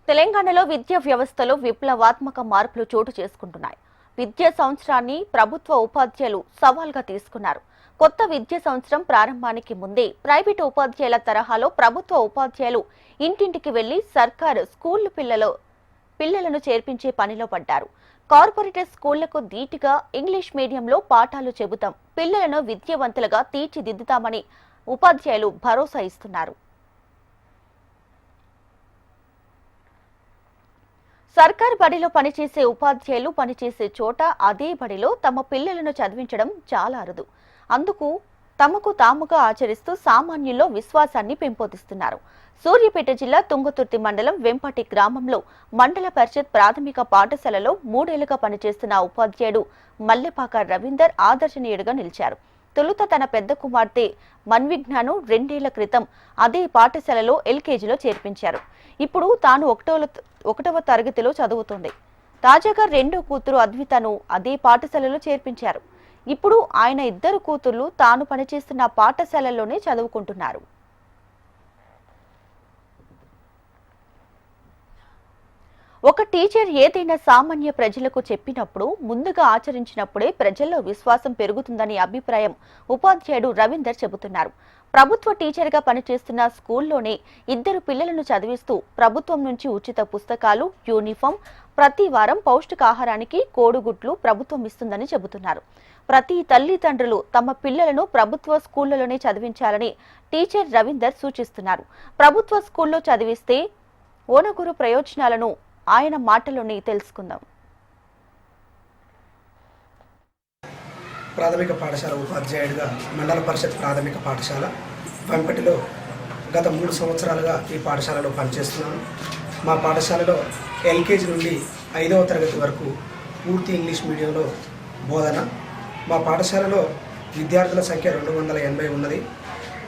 తెలంగాణలో విద్యా వ్యవస్థలో విప్లవాత్మక మార్పులు చోటు చేసుకుంటున్నాయి. విద్యా సంవత్సరాన్ని ప్రభుత్వ ఉపాధ్యాయులు సవాల్గా తీసుకున్నారు. కొత్త విద్యా సంవత్సరం ప్రారంభానికి ముందే ప్రైవేటు ఉపాధ్యాయుల తరహాలో ప్రభుత్వ ఉపాధ్యాయులు ఇంటింటికి వెళ్లి సర్కారు స్కూళ్ల పిల్లలను చేర్పించే పనిలో పడ్డారు. కార్పొరేట్ స్కూళ్లకు ధీటుగా ఇంగ్లీష్ మీడియంలో పాఠాలు చెబుతాం, పిల్లలను విద్యావంతులుగా తీర్చిదిద్దుతామని ఉపాధ్యాయులు భరోసా ఇస్తున్నారు. సర్కారు బడిలో పనిచేసే ఉపాధ్యాయులు పనిచేసే చోట అదే బడిలో తమ పిల్లలను చదివించడం చాలా అరుదు. అందుకు తమకు తాముగా ఆచరిస్తూ సామాన్యుల్లో విశ్వాసాన్ని పెంపొందిస్తున్నారు. సూర్యాపేట జిల్లా తుంగతుర్తి మండలం వెంపటి గ్రామంలో మండల పరిషత్ ప్రాథమిక పాఠశాలలో 3 ఏళ్లుగా పనిచేస్తున్న ఉపాధ్యాయుడు మల్లెపాక రవీందర్ ఆదర్శనీయుడిగా నిలిచారు. తొలుత తన పెద్ద కుమార్తె మన్విజ్ఞాను 2 ఏళ్ల క్రితం అదే పాఠశాలలో ఎల్కేజీలో చేర్పించారు. ఇప్పుడు తాను 1వ తరగతిలో చదువుతోంది. తాజాగా 2వ కూతురు అద్వితను అదే పాఠశాలలో చేర్పించారు. ఇప్పుడు ఆయన 2 కూతుర్లు తాను పనిచేస్తున్న పాఠశాలలోనే చదువుకుంటున్నారు. ఒక టీచర్ ఏదైనా సామాన్య ప్రజలకు చెప్పినప్పుడు ముందుగా ఆచరించినప్పుడే ప్రజల్లో విశ్వాసం పెరుగుతుందని అభిప్రాయం ఉపాధ్యాయుడు రవీందర్ చెబుతున్నారు. ప్రభుత్వ టీచర్గా పనిచేస్తున్న స్కూల్లోనే 2 పిల్లలను చదివిస్తూ ప్రభుత్వం నుంచి ఉచిత పుస్తకాలు, యూనిఫామ్, ప్రతి వారం పౌష్టికాహారానికి కోడిగుడ్లు ప్రభుత్వం ఇస్తుందని చెబుతున్నారు. ప్రతి తల్లిదండ్రులు తమ పిల్లలను ప్రభుత్వ స్కూళ్లలోనే చదివించాలని టీచర్ రవీందర్ సూచిస్తున్నారు. ప్రభుత్వ స్కూల్లో చదివిస్తే ఓనగురు ప్రయోజనాలను ఆయన మాటలోనే తెలుసుకుందాం. ప్రాథమిక పాఠశాల ఉపాధ్యాయుడిగా మండల పరిషత్ ప్రాథమిక పాఠశాల వెంపటిలో గత 3 సంవత్సరాలుగా ఈ పాఠశాలలో పనిచేస్తున్నాను. మా పాఠశాలలో ఎల్కేజీ నుండి 5వ తరగతి వరకు పూర్తి ఇంగ్లీష్ మీడియంలో బోధన. మా పాఠశాలలో విద్యార్థుల సంఖ్య 280 ఉన్నది.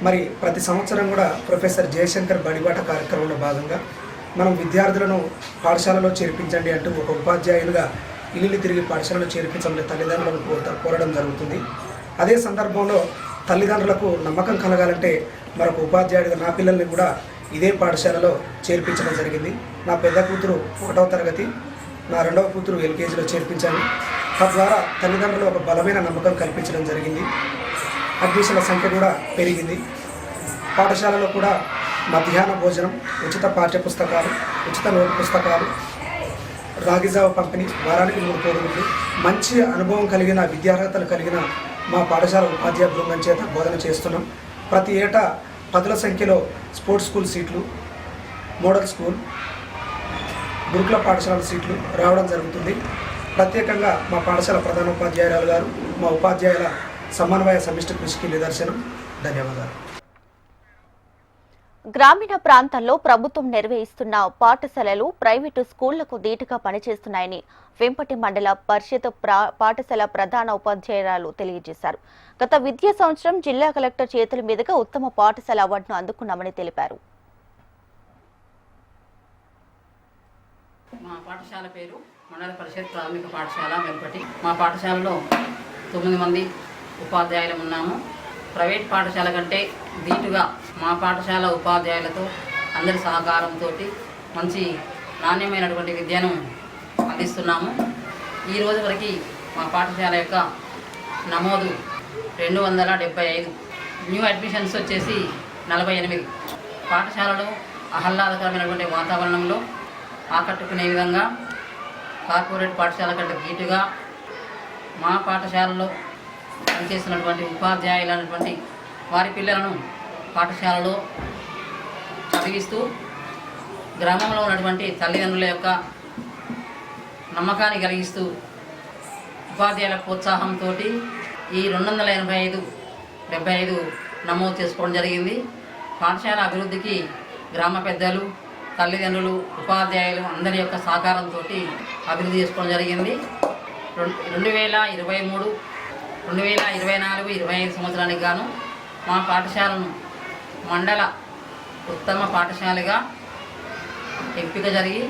మరి ప్రతి సంవత్సరం కూడా ప్రొఫెసర్ జయశంకర్ బడిబాట కార్యక్రమంలో భాగంగా మనం విద్యార్థులను పాఠశాలలో చేర్పించండి అంటూ ఒక ఉపాధ్యాయులుగా ఇల్లు తిరిగి పాఠశాలలో చేర్పించమని తల్లిదండ్రులను కోరడం జరుగుతుంది. అదే సందర్భంలో తల్లిదండ్రులకు నమ్మకం కలగాలంటే మరొక ఉపాధ్యాయుడిగా నా పిల్లల్ని కూడా ఇదే పాఠశాలలో చేర్పించడం జరిగింది. నా పెద్ద కూతురు 1వ తరగతి, నా 2వ కూతురు ఎల్కేజీలో చేర్పించాను. తద్వారా తల్లిదండ్రులు ఒక బలమైన నమ్మకం కల్పించడం జరిగింది. అడ్మిషన్ల సంఖ్య కూడా పెరిగింది. పాఠశాలలో కూడా మధ్యాహ్న భోజనం, ఉచిత పాఠ్యపుస్తకాలు, ఉచిత నోటు పుస్తకాలు, రాగిజావ పంపిణీ, వారానికి 3 కోడిగుడ్లు, మంచి అనుభవం కలిగిన విద్యార్హతలు కలిగిన మా పాఠశాల ఉపాధ్యాయ బృందం చేత బోధన చేస్తున్నాం. ప్రతి ఏటా 10ల సంఖ్యలో స్పోర్ట్స్ స్కూల్ సీట్లు, మోడల్ స్కూల్, గురుకుల పాఠశాల సీట్లు రావడం జరుగుతుంది. ప్రత్యేకంగా మా పాఠశాల ప్రధాన ఉపాధ్యాయురాలు గారు మా ఉపాధ్యాయుల సమన్వయ సమిష్టి కృషికి నిదర్శనం. ధన్యవాదాలు. గ్రామీణ ప్రాంతాల్లో ప్రభుత్వం నిర్వహిస్తున్న పాఠశాలలు ప్రైవేటు స్కూళ్లకు ధీటుగా పనిచేస్తున్నాయని వెంపటి మండల పరిషత్ పాఠశాల ప్రధాన ఉపాధ్యాయురాలు తెలియజేశారు. గత విద్యా సంవత్సరం జిల్లా కలెక్టర్ చేతుల మీదుగా ఉత్తమ పాఠశాల అవార్డును అందుకున్నామని తెలిపారు. మా పాఠశాల పేరు మండల పరిషత్ ప్రాథమిక పాఠశాల వెంపటి. మా పాఠశాలలో 9 మంది ఉపాధ్యాయులు ఉన్నాము. ప్రైవేట్ పాఠశాల కంటే ధీటుగా మా పాఠశాల ఉపాధ్యాయులతో అందరి సహకారంతో మంచి నాణ్యమైనటువంటి విద్యను అందిస్తున్నాము. ఈ రోజు వరకు మా పాఠశాల యొక్క నమోదు 275, న్యూ అడ్మిషన్స్ వచ్చేసి 48. పాఠశాలలో ఆహ్లాదకరమైనటువంటి వాతావరణంలో ఆకట్టుకునే విధంగా కార్పొరేట్ పాఠశాల కంటే ధీటుగా మా పాఠశాలలో పనిచేస్తున్నటువంటి ఉపాధ్యాయులు అనేటువంటి వారి పిల్లలను పాఠశాలలో చదివిస్తూ గ్రామంలో ఉన్నటువంటి తల్లిదండ్రుల యొక్క నమ్మకాన్ని కలిగిస్తూ ఉపాధ్యాయుల ప్రోత్సాహంతో ఈ 285 నమోదు చేసుకోవడం జరిగింది. పాఠశాల అభివృద్ధికి గ్రామ పెద్దలు, తల్లిదండ్రులు, ఉపాధ్యాయులు అందరి యొక్క సహకారంతో అభివృద్ధి చేసుకోవడం జరిగింది. 2023, 2024, 25 సంవత్సరానికి గాను మా పాఠశాలను మండల ఉత్తమ పాఠశాలగా ఎంపిక జరిగి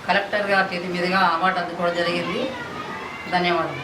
కలెక్టర్ గారి చేతి మీదుగా అవార్డు అందుకోవడం జరిగింది. ధన్యవాదాలు.